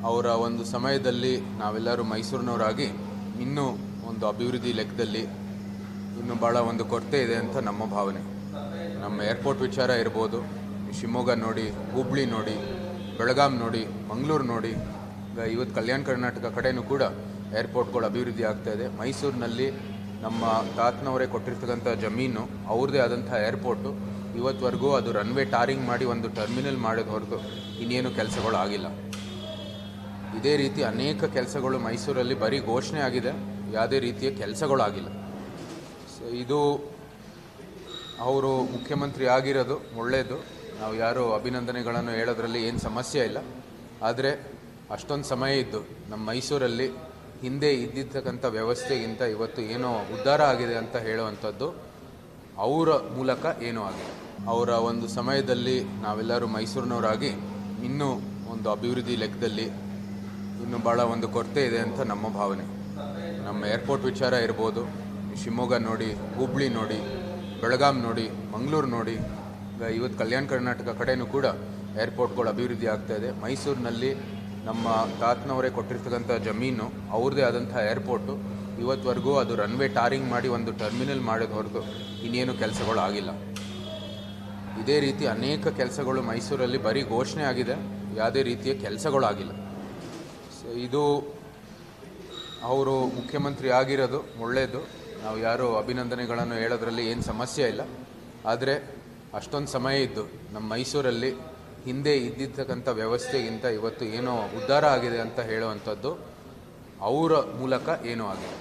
ಅವರ ಒಂದು ಸಮಯದಲ್ಲಿ ನಾವೆಲ್ಲರೂ ಮೈಸೂರಿನವರಾಗಿ ಇನ್ನೂ ಒಂದು ಅಭಿವೃದ್ಧಿ ಲೆಕ್ಕದಲ್ಲಿ ಇನ್ನೂ ಭಾಳ ಒಂದು ಕೊರತೆ ಇದೆ ಅಂತ ನಮ್ಮ ಭಾವನೆ. ನಮ್ಮ ಏರ್ಪೋರ್ಟ್ ವಿಚಾರ ಇರ್ಬೋದು, ಶಿವಮೊಗ್ಗ ನೋಡಿ, ಹುಬ್ಳಿ ನೋಡಿ, ಬೆಳಗಾಂ ನೋಡಿ, ಮಂಗಳೂರು ನೋಡಿ, ಇವತ್ತು ಕಲ್ಯಾಣ ಕರ್ನಾಟಕ ಕಡೆಯೂ ಕೂಡ ಏರ್ಪೋರ್ಟ್ಗಳು ಅಭಿವೃದ್ಧಿ ಆಗ್ತಾಯಿದೆ. ಮೈಸೂರಿನಲ್ಲಿ ನಮ್ಮ ತಾತನವರೇ ಕೊಟ್ಟಿರ್ತಕ್ಕಂಥ ಜಮೀನು, ಅವ್ರದ್ದೇ ಆದಂಥ ಏರ್ಪೋರ್ಟು, ಇವತ್ತುವರೆಗೂ ಅದು ರನ್ವೇ ಟಾರಿಂಗ್ ಮಾಡಿ ಒಂದು ಟರ್ಮಿನಲ್ ಮಾಡೋದು ಹೊರತು ಇನ್ನೇನು ಕೆಲಸಗಳು ಆಗಿಲ್ಲ. ಇದೇ ರೀತಿ ಅನೇಕ ಕೆಲಸಗಳು ಮೈಸೂರಲ್ಲಿ ಬರೀ ಘೋಷಣೆ ಆಗಿದೆ, ಯಾವುದೇ ರೀತಿಯ ಕೆಲಸಗಳು ಆಗಿಲ್ಲ. ಸೊ ಇದು ಅವರು ಮುಖ್ಯಮಂತ್ರಿ ಆಗಿರೋದು ಒಳ್ಳೆಯದು, ನಾವು ಯಾರು ಅಭಿನಂದನೆಗಳನ್ನು ಹೇಳೋದ್ರಲ್ಲಿ ಏನು ಸಮಸ್ಯೆ ಇಲ್ಲ. ಆದರೆ ಅಷ್ಟೊಂದು ಸಮಯ ಇದ್ದು ನಮ್ಮ ಮೈಸೂರಲ್ಲಿ ಹಿಂದೆ ಇದ್ದಿರ್ತಕ್ಕಂಥ ವ್ಯವಸ್ಥೆಗಿಂತ ಇವತ್ತು ಏನೋ ಉದ್ಧಾರ ಆಗಿದೆ ಅಂತ ಹೇಳುವಂಥದ್ದು ಅವರ ಮೂಲಕ ಏನೂ ಆಗಿದೆ. ಅವರ ಒಂದು ಸಮಯದಲ್ಲಿ ನಾವೆಲ್ಲರೂ ಮೈಸೂರಿನವರಾಗಿ ಇನ್ನೂ ಒಂದು ಅಭಿವೃದ್ಧಿ ಲೆಕ್ಕದಲ್ಲಿ ಇನ್ನೂ ಭಾಳ ಒಂದು ಕೊರತೆ ಇದೆ ಅಂತ ನಮ್ಮ ಭಾವನೆ. ನಮ್ಮ ಏರ್ಪೋರ್ಟ್ ವಿಚಾರ ಇರ್ಬೋದು, ಶಿವಮೊಗ್ಗ ನೋಡಿ, ಹುಬ್ಳಿ ನೋಡಿ, ಬೆಳಗಾಂ ನೋಡಿ, ಮಂಗಳೂರು ನೋಡಿ, ಇವತ್ತು ಕಲ್ಯಾಣ ಕರ್ನಾಟಕ ಕಡೆಯೂ ಕೂಡ ಏರ್ಪೋರ್ಟ್ಗಳು ಅಭಿವೃದ್ಧಿ ಆಗ್ತಾಯಿದೆ. ಮೈಸೂರಿನಲ್ಲಿ ನಮ್ಮ ತಾತನವರೇ ಕೊಟ್ಟಿರ್ತಕ್ಕಂಥ ಜಮೀನು, ಅವ್ರದ್ದೇ ಆದಂಥ ಏರ್ಪೋರ್ಟು, ಇವತ್ತುವರೆಗೂ ಅದು ರನ್ವೇ ಟಾರಿಂಗ್ ಮಾಡಿ ಒಂದು ಟರ್ಮಿನಲ್ ಮಾಡೋದು ಹೊರತು ಇನ್ನೇನು ಕೆಲಸಗಳು ಆಗಿಲ್ಲ. ಇದೇ ರೀತಿ ಅನೇಕ ಕೆಲಸಗಳು ಮೈಸೂರಲ್ಲಿ ಬರೀ ಘೋಷಣೆ ಆಗಿದೆ, ಯಾವುದೇ ರೀತಿಯ ಕೆಲಸಗಳು ಆಗಿಲ್ಲ. ಸೊ ಇದು ಅವರು ಮುಖ್ಯಮಂತ್ರಿ ಆಗಿರೋದು ಒಳ್ಳೆಯದು, ನಾವು ಯಾರು ಅಭಿನಂದನೆಗಳನ್ನು ಹೇಳೋದ್ರಲ್ಲಿ ಏನು ಸಮಸ್ಯೆ ಇಲ್ಲ. ಆದರೆ ಅಷ್ಟೊಂದು ಸಮಯ ಇದ್ದು ನಮ್ಮ ಮೈಸೂರಲ್ಲಿ ಹಿಂದೆ ಇದ್ದಿರ್ತಕ್ಕಂಥ ವ್ಯವಸ್ಥೆಗಿಂತ ಇವತ್ತು ಏನೋ ಉದ್ಧಾರ ಆಗಿದೆ ಅಂತ ಹೇಳುವಂಥದ್ದು ಅವರ ಮೂಲಕ ಏನೂ ಆಗಿದೆ.